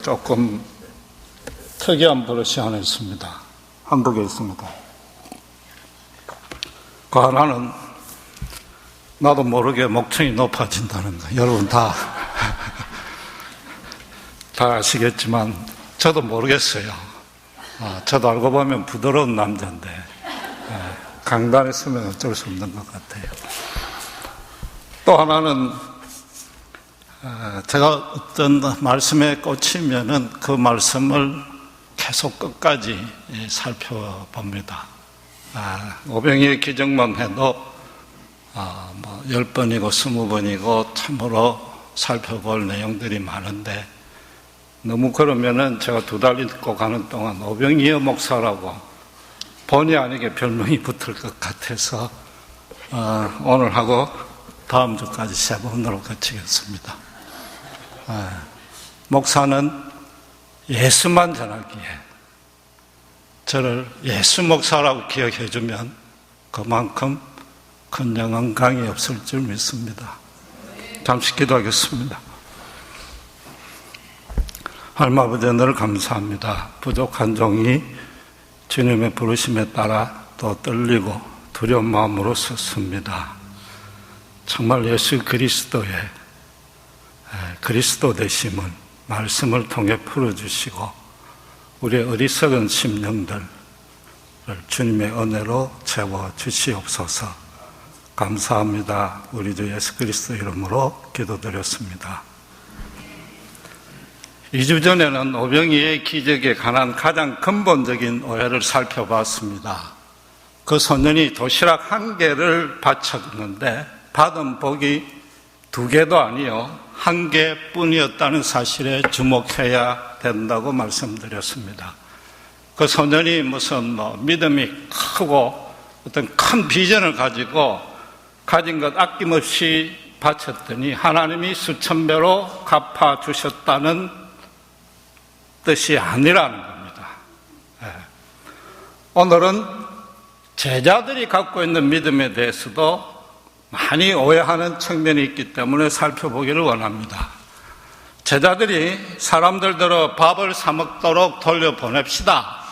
조금 특이한 버릇이 하나 있습니다. 한국에 있습니다. 그 하나는 나도 모르게 목청이 높아진다는 거. 여러분 다 아시겠지만 저도 모르겠어요. 저도 알고 보면 부드러운 남자인데 강단에 서면 어쩔 수 없는 것 같아요. 또 하나는 제가 어떤 말씀에 꽂히면은 그 말씀을 계속 끝까지 살펴봅니다. 오병이의 기적만 해도 10번이고 20번이고 참으로 살펴볼 내용들이 많은데 너무 그러면은 제가 2달 읽고 가는 동안 오병이의 목사라고 본의 아니게 별명이 붙을 것 같아서 오늘 하고 다음 주까지 3번으로 거치겠습니다. 목사는 예수만 전하기에 저를 예수 목사라고 기억해 주면 그만큼 큰 영광이 없을 줄 믿습니다. 잠시 기도하겠습니다. 하나님 아버지, 늘 감사합니다. 부족한 종이 주님의 부르심에 따라 또 떨리고 두려운 마음으로 섰습니다. 정말 예수 그리스도의 그리스도 되심을 말씀을 통해 풀어주시고 우리의 어리석은 심령들을 주님의 은혜로 채워주시옵소서. 감사합니다. 우리 주 예수 그리스도 이름으로 기도드렸습니다. 2주 전에는 오병이의 기적에 관한 가장 근본적인 오해를 살펴봤습니다. 그 소년이 도시락 1개를 바쳤는데 받은 복이 2개도 아니요 1개뿐이었다는 사실에 주목해야 된다고 말씀드렸습니다. 그 소년이 무슨 믿음이 크고 어떤 큰 비전을 가지고 가진 것 아낌없이 바쳤더니 하나님이 수천 배로 갚아주셨다는 뜻이 아니라는 겁니다. 오늘은 제자들이 갖고 있는 믿음에 대해서도 많이 오해하는 측면이 있기 때문에 살펴보기를 원합니다. 제자들이 사람들대로 밥을 사 먹도록 돌려보냅시다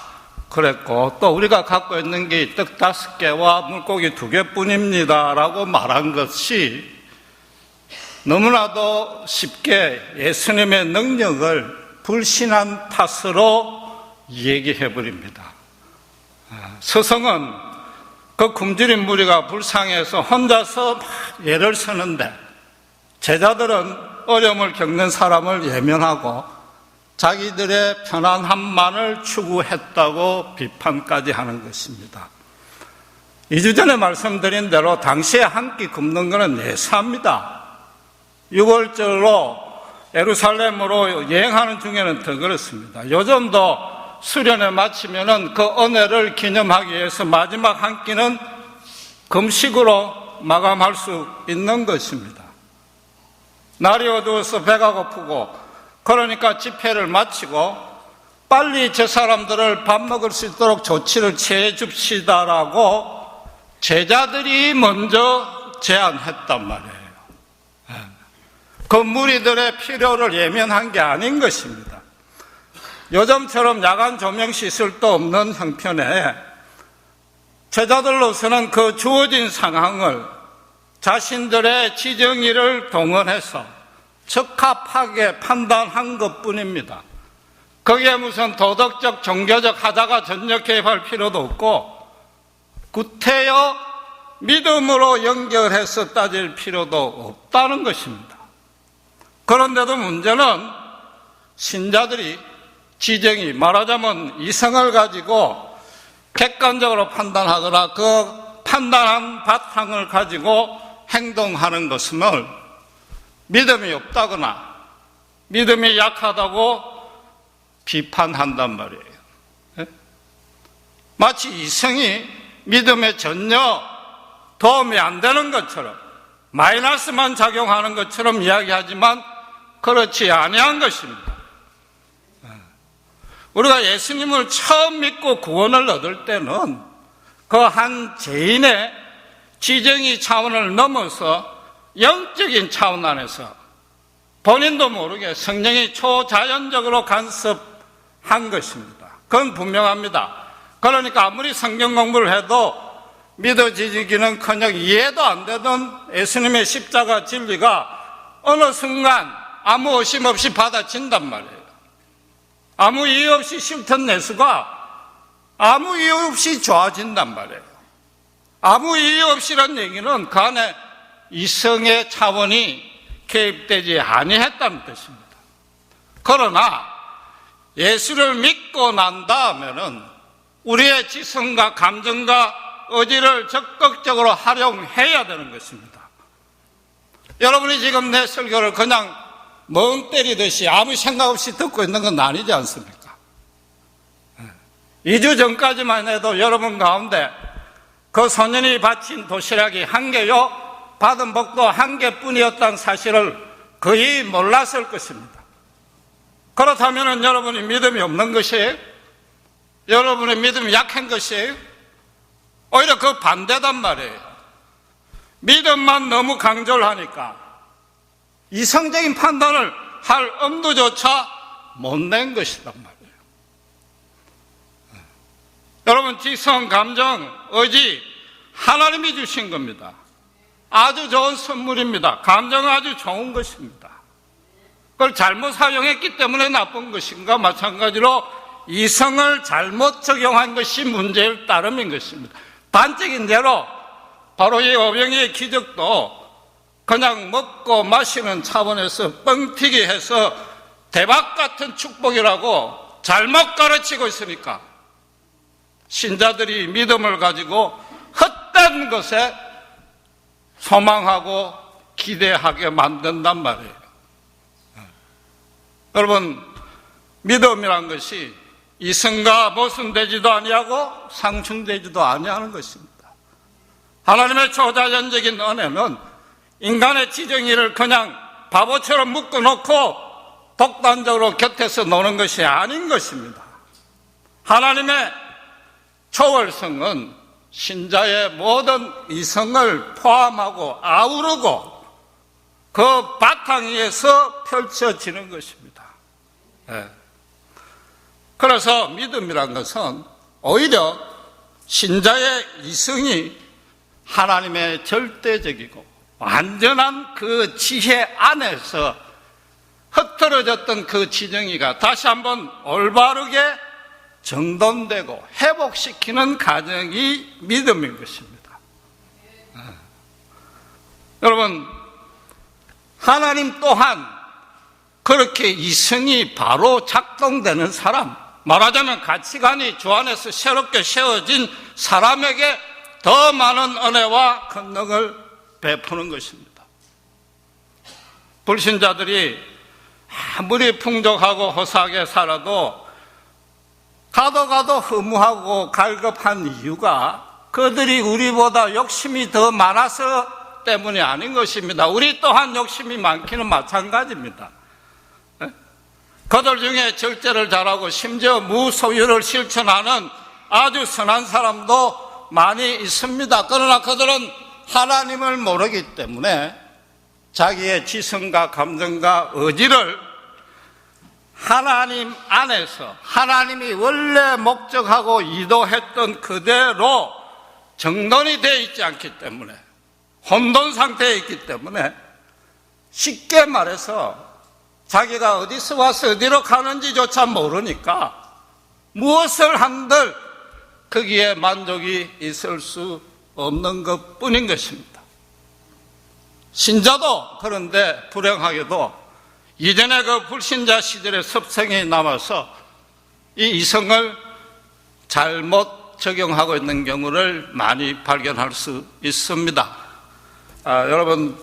그랬고, 또 우리가 갖고 있는 게 떡 5개와 물고기 2개뿐입니다 라고 말한 것이 너무나도 쉽게 예수님의 능력을 불신한 탓으로 얘기해버립니다. 스승은 그 굶주린 무리가 불쌍해서 혼자서 막 예를 서는데 제자들은 어려움을 겪는 사람을 외면하고 자기들의 편안함만을 추구했다고 비판까지 하는 것입니다. 2주 전에 말씀드린 대로 당시에 한 끼 굶는 것은 예사입니다. 6월절로 예루살렘으로 여행하는 중에는 더 그렇습니다. 요즘도 수련회 마치면은 그 은혜를 기념하기 위해서 마지막 한 끼는 금식으로 마감할 수 있는 것입니다. 날이 어두워서 배가 고프고 그러니까 집회를 마치고 빨리 저 사람들을 밥 먹을 수 있도록 조치를 취해 줍시다라고 제자들이 먼저 제안했단 말이에요. 그 무리들의 필요를 예면한 게 아닌 것입니다. 요즘처럼 야간 조명 시설도 없는 형편에 제자들로서는 그 주어진 상황을 자신들의 지정의를 동원해서 적합하게 판단한 것뿐입니다. 거기에 무슨 도덕적, 종교적 하자가 전력 개입할 필요도 없고 구태여 믿음으로 연결해서 따질 필요도 없다는 것입니다. 그런데도 문제는 신자들이 지정이 말하자면 이성을 가지고 객관적으로 판단하거나 그 판단한 바탕을 가지고 행동하는 것을 믿음이 없다거나 믿음이 약하다고 비판한단 말이에요. 마치 이성이 믿음에 전혀 도움이 안 되는 것처럼 마이너스만 작용하는 것처럼 이야기하지만 그렇지 아니한 것입니다. 우리가 예수님을 처음 믿고 구원을 얻을 때는 그 한 죄인의 지정의 차원을 넘어서 영적인 차원 안에서 본인도 모르게 성령이 초자연적으로 간섭한 것입니다. 그건 분명합니다. 그러니까 아무리 성경 공부를 해도 믿어지기는커녕 이해도 안 되던 예수님의 십자가 진리가 어느 순간 아무 의심 없이 받아진단 말이에요. 아무 이유 없이 싫던 예수가 아무 이유 없이 좋아진단 말이에요. 아무 이유 없이란 얘기는 그 안에 이성의 차원이 개입되지 아니했다는 뜻입니다. 그러나 예수를 믿고 난 다음에는 우리의 지성과 감정과 의지를 적극적으로 활용해야 되는 것입니다. 여러분이 지금 내 설교를 그냥 멍 때리듯이 아무 생각 없이 듣고 있는 건 아니지 않습니까? 2주 전까지만 해도 여러분 가운데 그 소년이 바친 도시락이 1개요, 받은 복도 1개뿐이었다는 사실을 거의 몰랐을 것입니다. 그렇다면 여러분이 믿음이 없는 것이에요? 여러분의 믿음이 약한 것이에요? 오히려 그 반대단 말이에요. 믿음만 너무 강조를 하니까 이성적인 판단을 할 엄두조차 못 낸 것이란 말이에요. 여러분, 지성, 감정, 의지 하나님이 주신 겁니다. 아주 좋은 선물입니다. 감정은 아주 좋은 것입니다. 그걸 잘못 사용했기 때문에 나쁜 것인가, 마찬가지로 이성을 잘못 적용한 것이 문제일 따름인 것입니다. 단적인 예로 바로 이 오병이의 기적도 그냥 먹고 마시는 차원에서 뻥튀기 해서 대박 같은 축복이라고 잘못 가르치고 있으니까 신자들이 믿음을 가지고 헛된 것에 소망하고 기대하게 만든단 말이에요. 여러분, 믿음이란 것이 이성과 모순되지도 아니하고 상충되지도 아니하는 것입니다. 하나님의 초자연적인 은혜는 인간의 지정의를 그냥 바보처럼 묶어놓고 독단적으로 곁에서 노는 것이 아닌 것입니다. 하나님의 초월성은 신자의 모든 이성을 포함하고 아우르고 그 바탕 위에서 펼쳐지는 것입니다. 네. 그래서 믿음이란 것은 오히려 신자의 이성이 하나님의 절대적이고 완전한 그 지혜 안에서 흐트러졌던 그 지정의가 다시 한번 올바르게 정돈되고 회복시키는 과정이 믿음인 것입니다. 여러분, 하나님 또한 그렇게 이성이 바로 작동되는 사람, 말하자면 가치관이 주 안에서 새롭게 세워진 사람에게 더 많은 은혜와 권능을 베푸는 것입니다. 불신자들이 아무리 풍족하고 호사하게 살아도 가도 허무하고 갈급한 이유가 그들이 우리보다 욕심이 더 많아서 때문이 아닌 것입니다. 우리 또한 욕심이 많기는 마찬가지입니다. 그들 중에 절제를 잘하고 심지어 무소유를 실천하는 아주 선한 사람도 많이 있습니다. 그러나 그들은 하나님을 모르기 때문에 자기의 지성과 감정과 의지를 하나님 안에서 하나님이 원래 목적하고 의도했던 그대로 정돈이 되어 있지 않기 때문에, 혼돈 상태에 있기 때문에 쉽게 말해서 자기가 어디서 와서 어디로 가는지조차 모르니까 무엇을 한들 거기에 만족이 있을 수 없는 것뿐인 것입니다. 신자도 그런데 불행하게도 이전에 그 불신자 시절의 습성이 남아서 이 이성을 잘못 적용하고 있는 경우를 많이 발견할 수 있습니다. 여러분,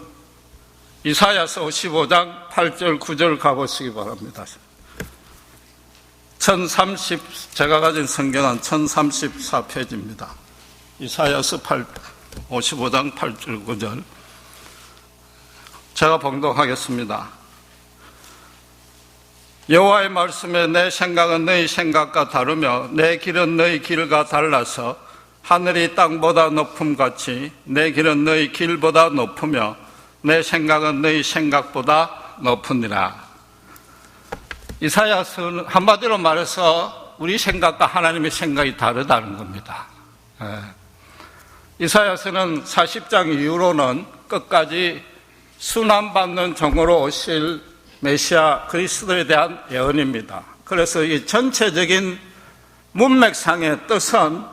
이사야서 55장 8절 9절 가보시기 바랍니다. 제가 가진 성경은 1034페이지입니다. 이사야서 55장 8절 9절 제가 봉독하겠습니다. 여호와의 말씀에 내 생각은 너희 생각과 다르며 내 길은 너희 길과 달라서 하늘이 땅보다 높음같이 내 길은 너희 길보다 높으며 내 생각은 너희 생각보다 높으니라. 이사야서는 한마디로 말해서 우리 생각과 하나님의 생각이 다르다는 겁니다. 이사야서는 40장 이후로는 끝까지 순환받는 종으로 오실 메시아 그리스도에 대한 예언입니다. 그래서 이 전체적인 문맥상의 뜻은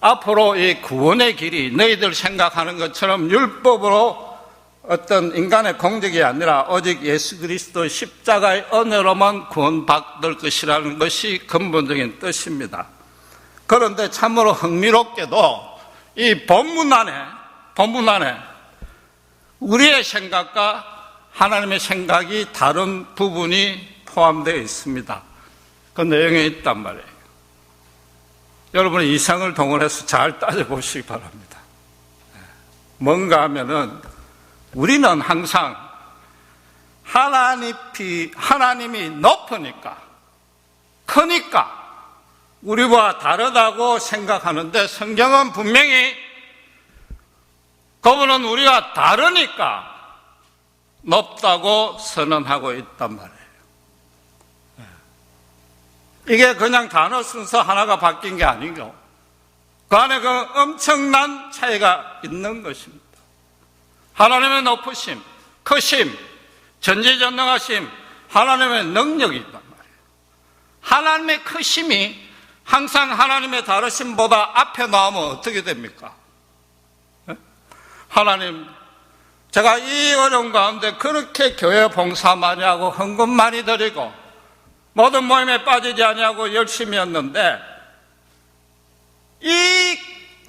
앞으로 이 구원의 길이 너희들 생각하는 것처럼 율법으로 어떤 인간의 공적이 아니라 오직 예수 그리스도 십자가의 은혜로만 구원받을 것이라는 것이 근본적인 뜻입니다. 그런데 참으로 흥미롭게도 이 본문 안에 우리의 생각과 하나님의 생각이 다른 부분이 포함되어 있습니다. 그 내용에 있단 말이에요. 여러분의 이성을 동원해서 잘 따져보시기 바랍니다. 뭔가 하면은 우리는 항상 하나님이 높으니까, 크니까 우리와 다르다고 생각하는데 성경은 분명히 그분은 우리가 다르니까 높다고 선언하고 있단 말이에요. 이게 그냥 단어 순서 하나가 바뀐 게 아니고 그 안에 그 엄청난 차이가 있는 것입니다. 하나님의 높으심, 크심, 전지전능하심, 하나님의 능력이 있단 말이에요. 하나님의 크심이 항상 하나님의 다르심보다 앞에 나오면 어떻게 됩니까? 하나님, 제가 이 어려운 가운데 그렇게 교회 봉사 많이 하고 헌금 많이 드리고 모든 모임에 빠지지 아니하고 열심히 했는데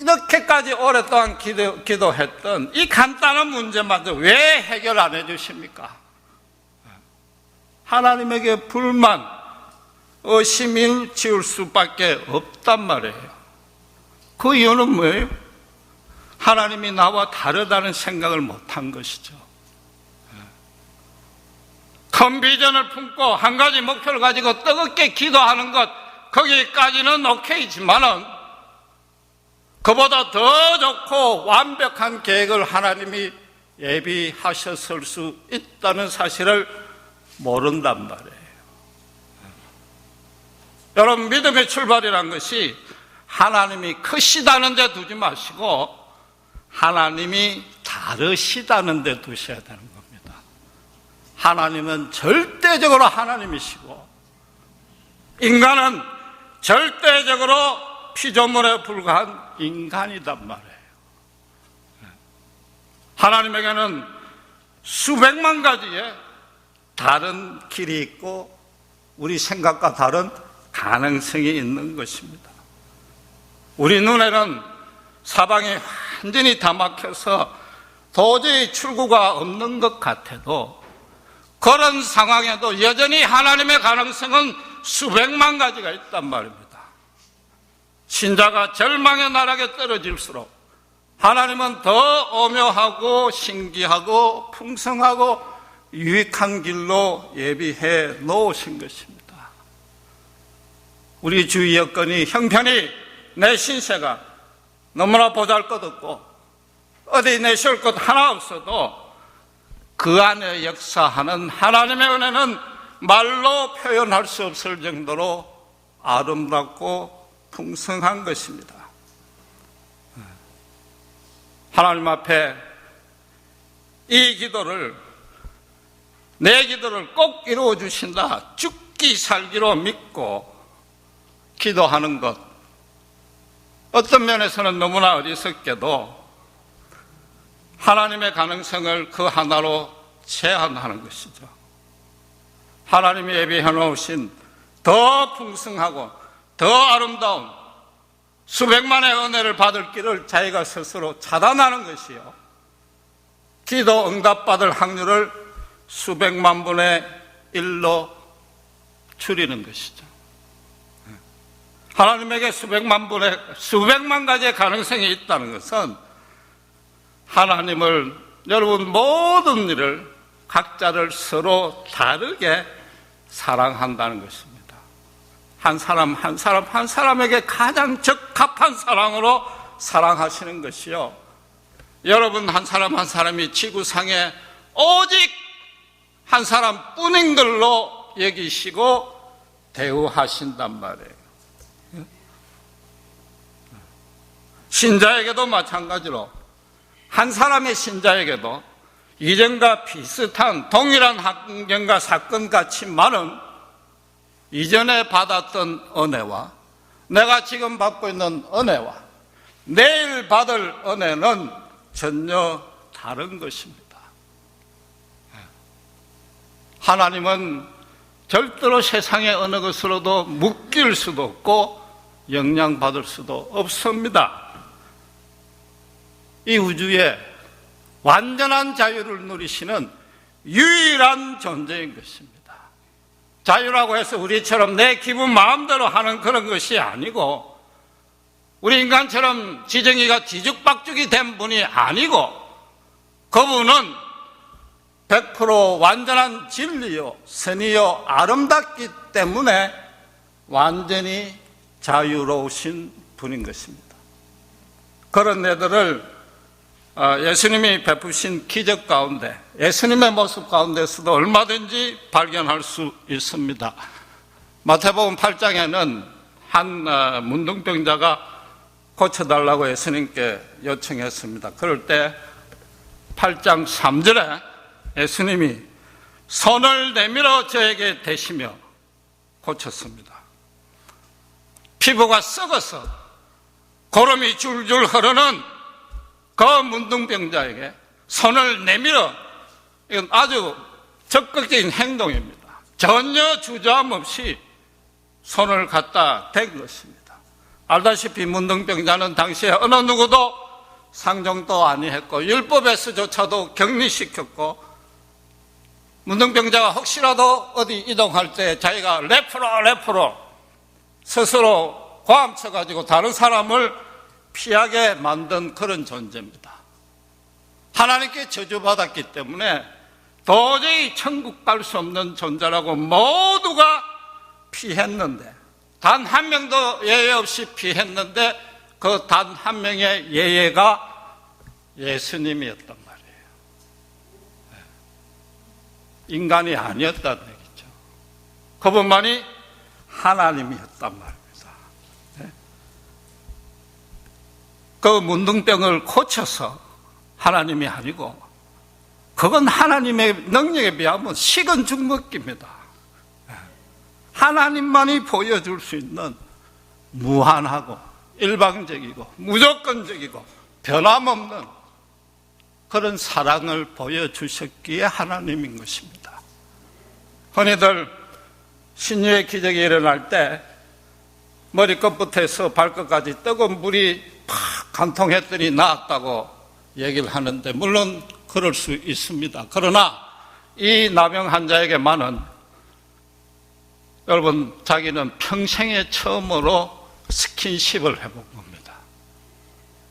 이렇게까지 오랫동안 기도했던 이 간단한 문제마저 왜 해결 안 해주십니까? 하나님에게 불만, 의심을 지을 수밖에 없단 말이에요. 그 이유는 뭐예요? 하나님이 나와 다르다는 생각을 못한 것이죠. 큰 비전을 품고 한 가지 목표를 가지고 뜨겁게 기도하는 것, 거기까지는 오케이지만은 그보다 더 좋고 완벽한 계획을 하나님이 예비하셨을 수 있다는 사실을 모른단 말이에요. 여러분, 믿음의 출발이란 것이 하나님이 크시다는 데 두지 마시고 하나님이 다르시다는 데 두셔야 되는 겁니다. 하나님은 절대적으로 하나님이시고 인간은 절대적으로 피조물에 불과한 인간이단 말이에요. 하나님에게는 수백만 가지의 다른 길이 있고 우리 생각과 다른 가능성이 있는 것입니다. 우리 눈에는 사방이 완전히 다 막혀서 도저히 출구가 없는 것 같아도 그런 상황에도 여전히 하나님의 가능성은 수백만 가지가 있단 말입니다. 신자가 절망의 나락에 떨어질수록 하나님은 더 오묘하고 신기하고 풍성하고 유익한 길로 예비해 놓으신 것입니다. 우리 주위 여건이 형편이 내 신세가 너무나 보잘것없고 어디 내세울 것 하나 없어도 그 안에 역사하는 하나님의 은혜는 말로 표현할 수 없을 정도로 아름답고 풍성한 것입니다. 하나님 앞에 이 기도를, 내 기도를 꼭 이루어 주신다, 죽기 살기로 믿고 기도하는 것, 어떤 면에서는 너무나 어리석게도 하나님의 가능성을 그 하나로 제한하는 것이죠. 하나님이 예비해 놓으신 더 풍성하고 더 아름다운 수백만의 은혜를 받을 길을 자기가 스스로 차단하는 것이요, 기도 응답받을 확률을 수백만 분의 1로 줄이는 것이죠. 하나님에게 수백만 가지의 가능성이 있다는 것은 하나님을, 여러분 모든 일을, 각자를 서로 다르게 사랑한다는 것입니다. 한 사람 한 사람에게 가장 적합한 사랑으로 사랑하시는 것이요, 여러분 한 사람 한 사람이 지구상에 오직 한 사람뿐인 걸로 여기시고 대우하신단 말이에요. 신자에게도 마찬가지로 한 사람의 신자에게도 이전과 비슷한 동일한 환경과 사건 같이 많은 이전에 받았던 은혜와 내가 지금 받고 있는 은혜와 내일 받을 은혜는 전혀 다른 것입니다. 하나님은 절대로 세상의 어느 것으로도 묶일 수도 없고 영향받을 수도 없습니다. 이 우주에 완전한 자유를 누리시는 유일한 존재인 것입니다. 자유라고 해서 우리처럼 내 기분 마음대로 하는 그런 것이 아니고 우리 인간처럼 지정이가 뒤죽박죽이 된 분이 아니고 그분은 100% 완전한 진리요 선이요 아름답기 때문에 완전히 자유로우신 분인 것입니다. 그런 애들을 예수님이 베푸신 기적 가운데 예수님의 모습 가운데서도 얼마든지 발견할 수 있습니다. 마태복음 8장에는 한 문둥병자가 고쳐달라고 예수님께 요청했습니다. 그럴 때 8장 3절에 예수님이 손을 내밀어 저에게 대시며 고쳤습니다. 피부가 썩어서 고름이 줄줄 흐르는 그 문둥병자에게 손을 내밀어, 이건 아주 적극적인 행동입니다. 전혀 주저함 없이 손을 갖다 댄 것입니다. 알다시피 문둥병자는 당시에 어느 누구도 상종도 아니했고 율법에서조차도 격리시켰고 문둥병자가 혹시라도 어디 이동할 때 자기가 레프로 스스로 고함쳐가지고 다른 사람을 피하게 만든 그런 존재입니다. 하나님께 저주받았기 때문에 도저히 천국 갈 수 없는 존재라고 모두가 피했는데 단 한 명도 예외 없이 피했는데 그 단 한 명의 예외가 예수님이었단 말이에요. 인간이 아니었다는 얘기죠. 그분만이 하나님이었단 말입니다. 그 문둥병을 고쳐서 하나님이 아니고 그건 하나님의 능력에 비하면 식은 죽 먹기입니다. 하나님만이 보여줄 수 있는 무한하고 일방적이고 무조건적이고 변함없는 그런 사랑을 보여주셨기에 하나님인 것입니다. 흔히들 신유의 기적이 일어날 때 머리끝부터 해서 발끝까지 뜨거운 물이 팍 간통했더니 나았다고 얘기를 하는데 물론 그럴 수 있습니다. 그러나 이 나병 환자에게만은 여러분 자기는 평생에 처음으로 스킨십을 해본 겁니다.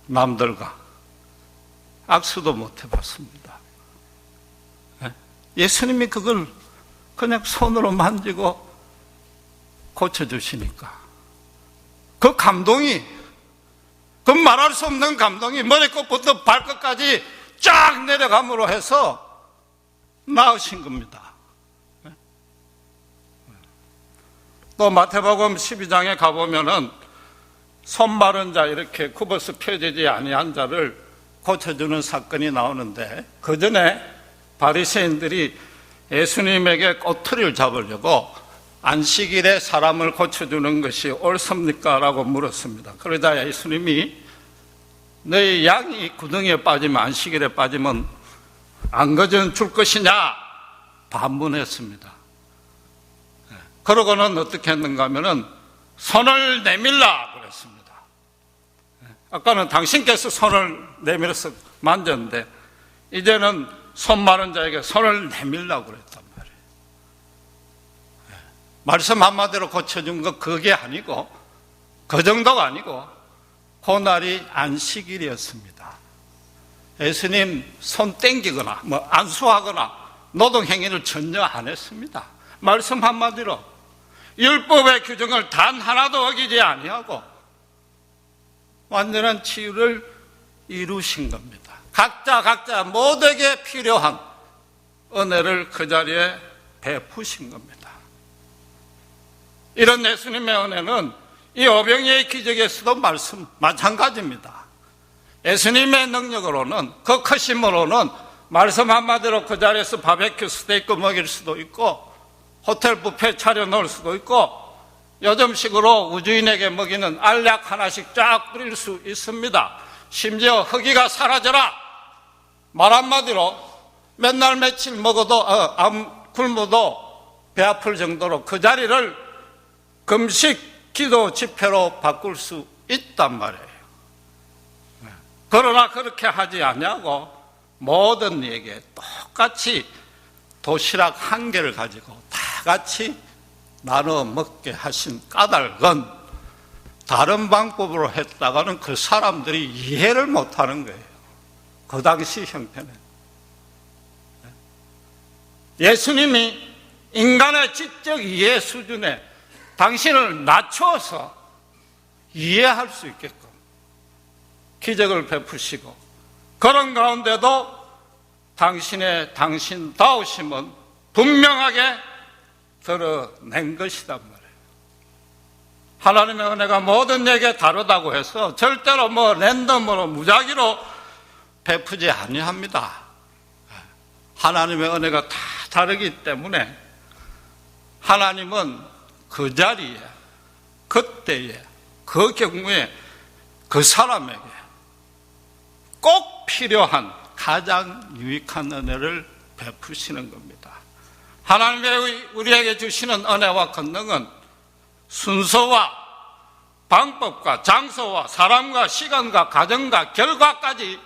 남들과 악수도 못 해봤습니다. 예수님이 그걸 그냥 손으로 만지고 고쳐주시니까 그 감동이 그 말할 수 없는 감동이 머리끝부터 발끝까지 쫙 내려감으로 해서 나으신 겁니다. 또 마태복음 12장에 가보면은 손 마른 자 이렇게 굽어서 펴지지 아니한 자를 고쳐주는 사건이 나오는데 그 전에 바리새인들이 예수님에게 꼬투리를 잡으려고 안식일에 사람을 고쳐주는 것이 옳습니까? 라고 물었습니다. 그러자 예수님이 너희 양이 구덩이에 빠지면 안식일에 빠지면 안 거저줄 것이냐? 반문했습니다. 그러고는 어떻게 했는가 하면은 손을 내밀라 그랬습니다. 아까는 당신께서 손을 내밀어서 만졌는데 이제는 손 마른 자에게 손을 내밀라고 그랬단 말이에요. 말씀 한마디로 고쳐준 거 그게 아니고 그 정도가 아니고 그날이 안식일이었습니다. 예수님 손 땡기거나 안수하거나 노동행위를 전혀 안 했습니다. 말씀 한마디로 율법의 규정을 단 하나도 어기지 아니하고 완전한 치유를 이루신 겁니다. 각자 모두에게 필요한 은혜를 그 자리에 베푸신 겁니다. 이런 예수님의 은혜는 이 오병이의 기적에서도 마찬가지입니다. 예수님의 능력으로는, 그 크심으로는 말씀 한마디로 그 자리에서 바베큐 스테이크 먹일 수도 있고, 호텔 뷔페 차려놓을 수도 있고, 요즘식으로 우주인에게 먹이는 알약 하나씩 쫙 뿌릴 수 있습니다. 심지어 허기가 사라져라, 말 한마디로 맨날 며칠 먹어도 굶어도 배 아플 정도로 그 자리를 금식 기도 집회로 바꿀 수 있단 말이에요. 그러나 그렇게 하지 않냐고 모든 이에게 똑같이 도시락 한 개를 가지고 다 같이 나눠 먹게 하신 까닭은 다른 방법으로 했다가는 그 사람들이 이해를 못하는 거예요. 그 당시 형편에 예수님이 인간의 지적 이해 수준에 당신을 낮춰서 이해할 수 있게끔 기적을 베푸시고, 그런 가운데도 당신의 당신다우심은 분명하게 드러낸 것이단 말이에요. 하나님의 은혜가 모든 얘기에 다르다고 해서 절대로 랜덤으로 무작위로 베푸지 아니합니다. 하나님의 은혜가 다 다르기 때문에 하나님은 그 자리에, 그때에, 그 경우에 그 사람에게 꼭 필요한 가장 유익한 은혜를 베푸시는 겁니다. 하나님이 우리에게 주시는 은혜와 권능은 순서와 방법과 장소와 사람과 시간과 과정과 결과까지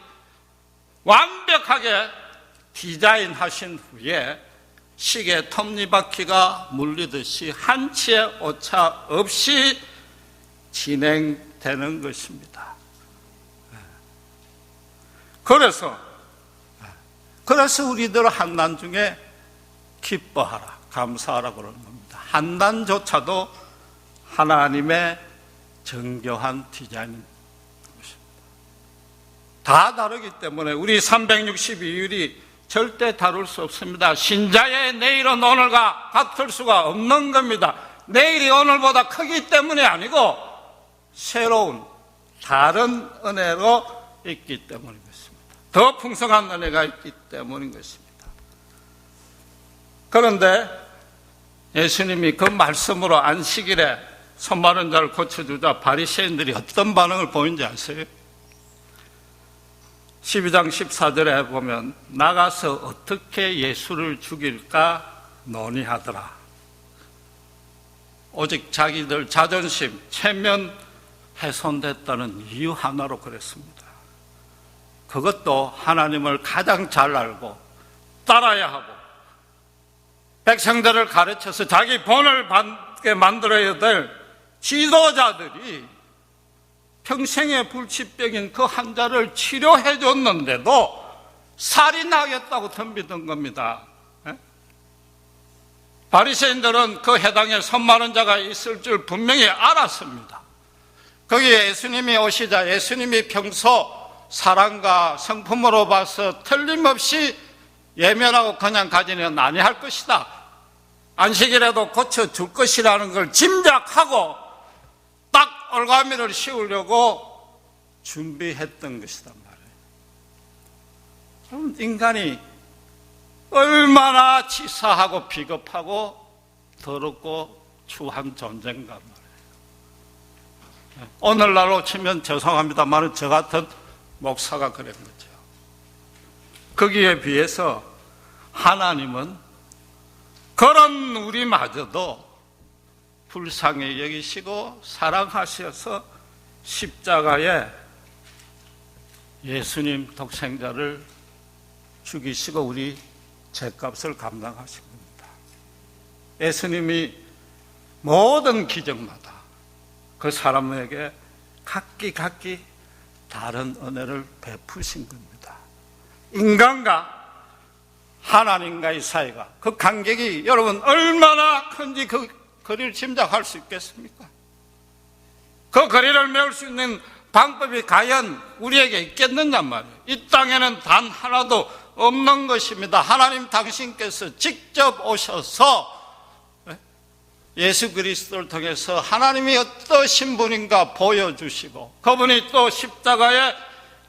완벽하게 디자인하신 후에 시계 톱니바퀴가 물리듯이 한치의 오차 없이 진행되는 것입니다. 그래서 우리들 한난 중에 기뻐하라, 감사하라 그러는 겁니다. 한난조차도 하나님의 정교한 디자인인 것입니다. 다 다르기 때문에 우리 362일이 절대 다룰 수 없습니다. 신자의 내일은 오늘과 같을 수가 없는 겁니다. 내일이 오늘보다 크기 때문이 아니고 새로운 다른 은혜로 있기 때문인 것입니다. 더 풍성한 은혜가 있기 때문인 것입니다. 그런데 예수님이 그 말씀으로 안식일에 손 마른 자를 고쳐주자 바리새인들이 어떤 반응을 보인지 아세요? 12장 14절에 보면 나가서 어떻게 예수를 죽일까 논의하더라. 오직 자기들 자존심, 체면 훼손됐다는 이유 하나로 그랬습니다. 그것도 하나님을 가장 잘 알고 따라야 하고 백성들을 가르쳐서 자기 본을 받게 만들어야 될 지도자들이 평생의 불치병인 그 환자를 치료해 줬는데도 살인하겠다고 덤비던 겁니다. 바리새인들은 그 해당에 손 마른 자가 있을 줄 분명히 알았습니다. 거기에 예수님이 오시자 예수님이 평소 사랑과 성품으로 봐서 틀림없이 예면하고 그냥 가지는 아니할 것이다, 안식일에도 고쳐줄 것이라는 걸 짐작하고 딱 올가미를 씌우려고 준비했던 것이단 말이에요. 인간이 얼마나 치사하고 비겁하고 더럽고 추한 존재인가 말이에요. 오늘날로 치면 죄송합니다만 저 같은 목사가 그런 거죠. 거기에 비해서 하나님은 그런 우리마저도 불쌍히 여기시고 사랑하셔서 십자가에 예수님 독생자를 죽이시고 우리 죄값을 감당하신 겁니다. 예수님이 모든 기적마다 그 사람에게 각기 다른 은혜를 베푸신 겁니다. 인간과 하나님과의 사이가, 그 간격이 여러분 얼마나 큰지 그 거리를 짐작할 수 있겠습니까? 그 거리를 메울 수 있는 방법이 과연 우리에게 있겠느냐 말이에요. 이 땅에는 단 하나도 없는 것입니다. 하나님 당신께서 직접 오셔서 예수 그리스도를 통해서 하나님이 어떠신 분인가 보여주시고, 그분이 또 십자가에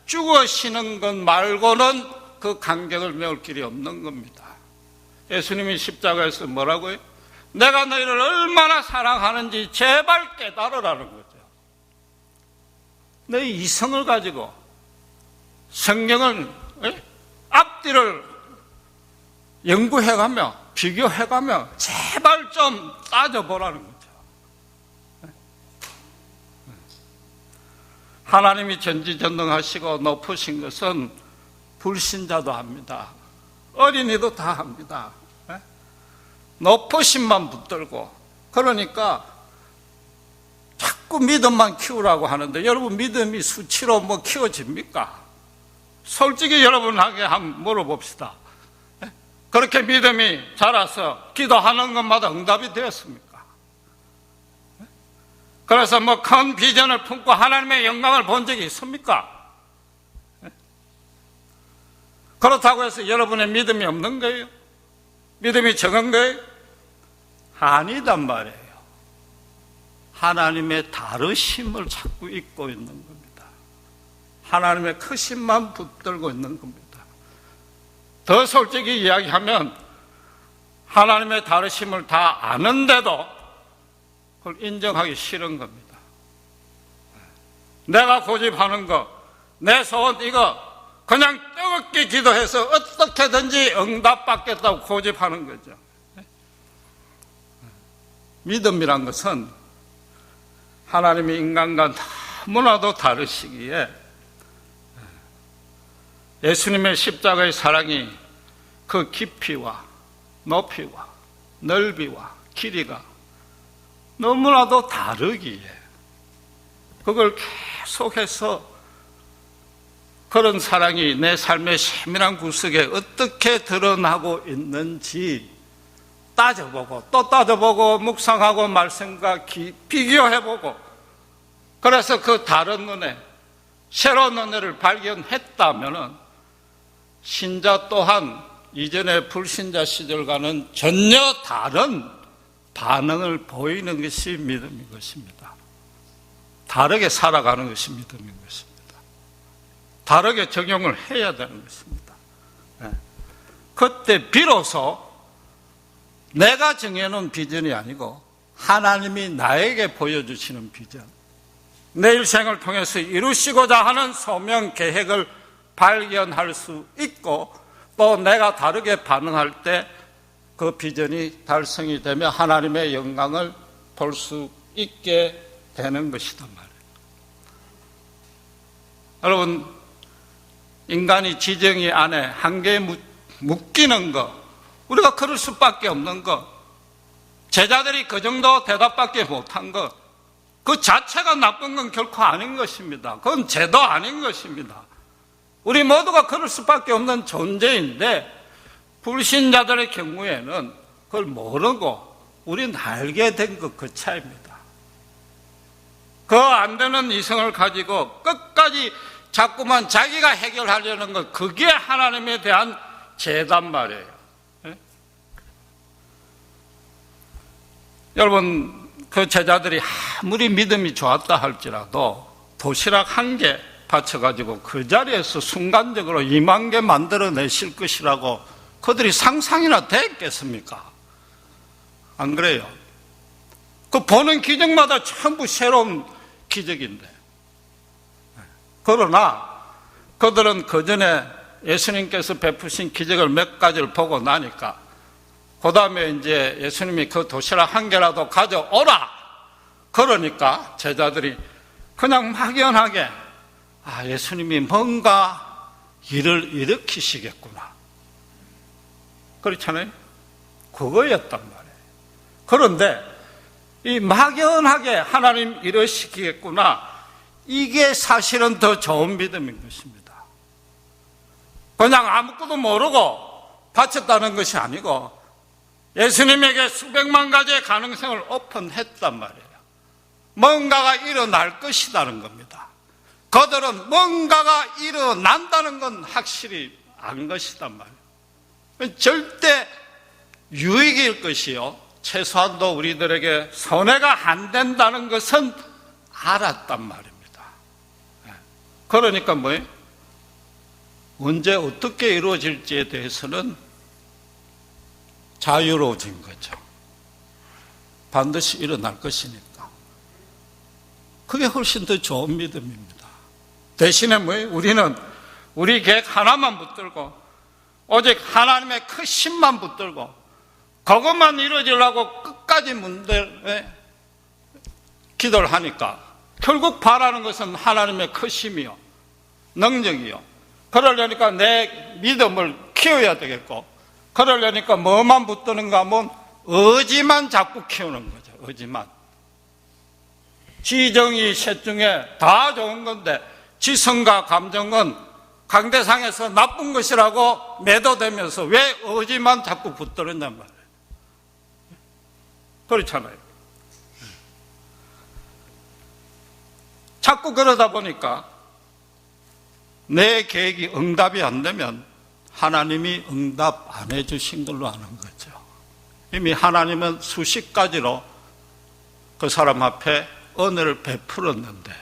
죽으시는 것 말고는 그 간격을 메울 길이 없는 겁니다. 예수님이 십자가에서 뭐라고요? 내가 너희를 얼마나 사랑하는지 제발 깨달으라는 거죠. 너희 이성을 가지고 성경을 앞뒤를 연구해가며 비교해가며 제발 좀 따져보라는 거죠. 하나님이 전지전능하시고 높으신 것은 불신자도 합니다. 어린이도 다 합니다. 높으심만 붙들고, 그러니까 자꾸 믿음만 키우라고 하는데, 여러분 믿음이 수치로 뭐 키워집니까? 솔직히 여러분에게 한번 물어봅시다. 그렇게 믿음이 자라서 기도하는 것마다 응답이 되었습니까? 그래서 뭐 큰 비전을 품고 하나님의 영광을 본 적이 있습니까? 그렇다고 해서 여러분의 믿음이 없는 거예요? 믿음이 적은 거예요? 아니단 말이에요. 하나님의 다르심을 자꾸 잊고 있는 겁니다. 하나님의 크심만 붙들고 있는 겁니다. 더 솔직히 이야기하면 하나님의 다르심을 다 아는데도 그걸 인정하기 싫은 겁니다. 내가 고집하는 거, 내 소원 이거 그냥 뜨겁게 기도해서 어떻게든지 응답받겠다고 고집하는 거죠. 믿음이란 것은 하나님이 인간과 너무나도 다르시기에 예수님의 십자가의 사랑이 그 깊이와 높이와 넓이와 길이가 너무나도 다르기에 그걸 계속해서 그런 사랑이 내 삶의 세밀한 구석에 어떻게 드러나고 있는지 따져보고 또 따져보고 묵상하고 말씀과 비교해보고, 그래서 그 다른 은혜, 새로운 은혜를 발견했다면 신자 또한 이전의 불신자 시절과는 전혀 다른 반응을 보이는 것이 믿음인 것입니다. 다르게 살아가는 것이 믿음인 것입니다. 다르게 적용을 해야 되는 것입니다. 그때 비로소 내가 정해놓은 비전이 아니고 하나님이 나에게 보여주시는 비전, 내 일생을 통해서 이루시고자 하는 소명 계획을 발견할 수 있고, 또 내가 다르게 반응할 때 그 비전이 달성이 되며 하나님의 영광을 볼 수 있게 되는 것이단 말이에요. 여러분, 인간이 지정이 안에 한계에 묶이는 것, 우리가 그럴 수밖에 없는 것, 제자들이 그 정도 대답밖에 못한 것, 그 자체가 나쁜 건 결코 아닌 것입니다. 그건 죄도 아닌 것입니다. 우리 모두가 그럴 수밖에 없는 존재인데, 불신자들의 경우에는 그걸 모르고 우리는 알게 된 것 그 차이입니다. 그 안 되는 이성을 가지고 끝까지 자꾸만 자기가 해결하려는 것, 그게 하나님에 대한 죄단 말이에요. 여러분, 그 제자들이 아무리 믿음이 좋았다 할지라도 도시락 한 개 받쳐가지고 그 자리에서 순간적으로 2만 개 만들어내실 것이라고 그들이 상상이나 됐겠습니까? 안 그래요? 그 보는 기적마다 전부 새로운 기적인데. 그러나 그들은 그 전에 예수님께서 베푸신 기적을 몇 가지를 보고 나니까 그 다음에 이제 예수님이 그 도시락 한 개라도 가져오라, 그러니까 제자들이 그냥 막연하게 예수님이 뭔가 일을 일으키시겠구나, 그렇잖아요. 그거였단 말이에요. 그런데 이 막연하게 하나님 일으키시겠구나, 이게 사실은 더 좋은 믿음인 것입니다. 그냥 아무것도 모르고 바쳤다는 것이 아니고 예수님에게 수백만 가지의 가능성을 오픈했단 말이에요. 뭔가가 일어날 것이라는 겁니다. 그들은 뭔가가 일어난다는 건 확실히 안 것이단 말이에요. 절대 유익일 것이요, 최소한도 우리들에게 손해가 안 된다는 것은 알았단 말입니다. 그러니까 뭐예요? 언제 어떻게 이루어질지에 대해서는 자유로워진 거죠. 반드시 일어날 것이니까. 그게 훨씬 더 좋은 믿음입니다. 대신에 뭐예요? 우리는 우리 계획 하나만 붙들고 오직 하나님의 크심만 붙들고 그것만 이루어지려고 끝까지 기도를 하니까 결국 바라는 것은 하나님의 크심이요, 능력이요. 그러려니까 내 믿음을 키워야 되겠고, 그러려니까 뭐만 붙드는가 하면 의지만 자꾸 키우는 거죠. 의지만. 지정이 셋 중에 다 좋은 건데 지성과 감정은 강대상에서 나쁜 것이라고 매도되면서 왜 의지만 자꾸 붙들었냔 말이에요. 그렇잖아요. 자꾸 그러다 보니까 내 계획이 응답이 안 되면 하나님이 응답 안 해주신 걸로 아는 거죠. 이미 하나님은 수십 가지로 그 사람 앞에 은혜를 베풀었는데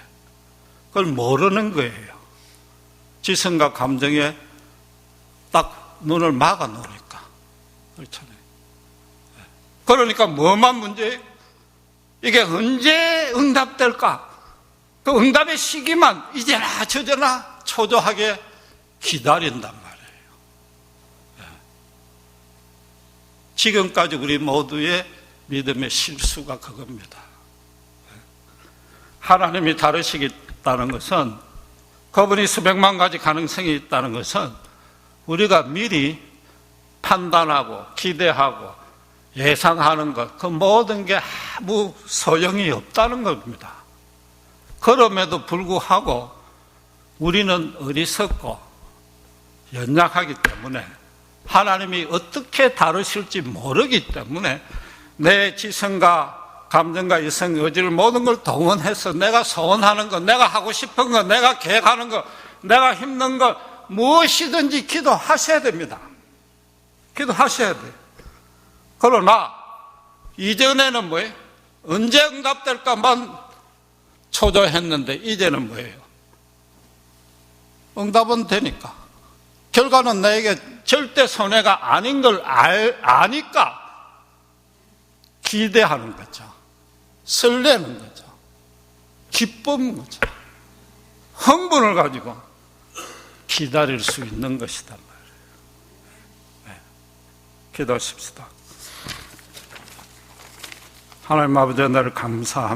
그걸 모르는 거예요. 지성과 감정에 딱 눈을 막아 놓으니까. 그렇잖아요. 그러니까 뭐만 문제예요? 이게 언제 응답될까? 그 응답의 시기만 이제나 저제나 초조하게 기다린단 말이에요. 지금까지 우리 모두의 믿음의 실수가 그겁니다. 하나님이 다루시겠다는 것은, 그분이 수백만 가지 가능성이 있다는 것은 우리가 미리 판단하고 기대하고 예상하는 것, 그 모든 게 아무 소용이 없다는 겁니다. 그럼에도 불구하고 우리는 어리석고 연약하기 때문에 하나님이 어떻게 다루실지 모르기 때문에 내 지성과 감정과 이성, 의지를 모든 걸 동원해서 내가 소원하는 것, 내가 하고 싶은 것, 내가 계획하는 것, 내가 힘든 것 무엇이든지 기도하셔야 됩니다. 기도하셔야 돼요. 그러나 이전에는 뭐예요? 언제 응답될까만 초조했는데 이제는 뭐예요? 응답은 되니까. 결과는 나에게 절대 손해가 아닌 걸 아니까 기대하는 거죠. 설레는 거죠. 기쁜 거죠. 흥분을 가지고 기다릴 수 있는 것이단 말이에요. 네. 기도하십시다. 하나님 아버지, 나를 감사합니다.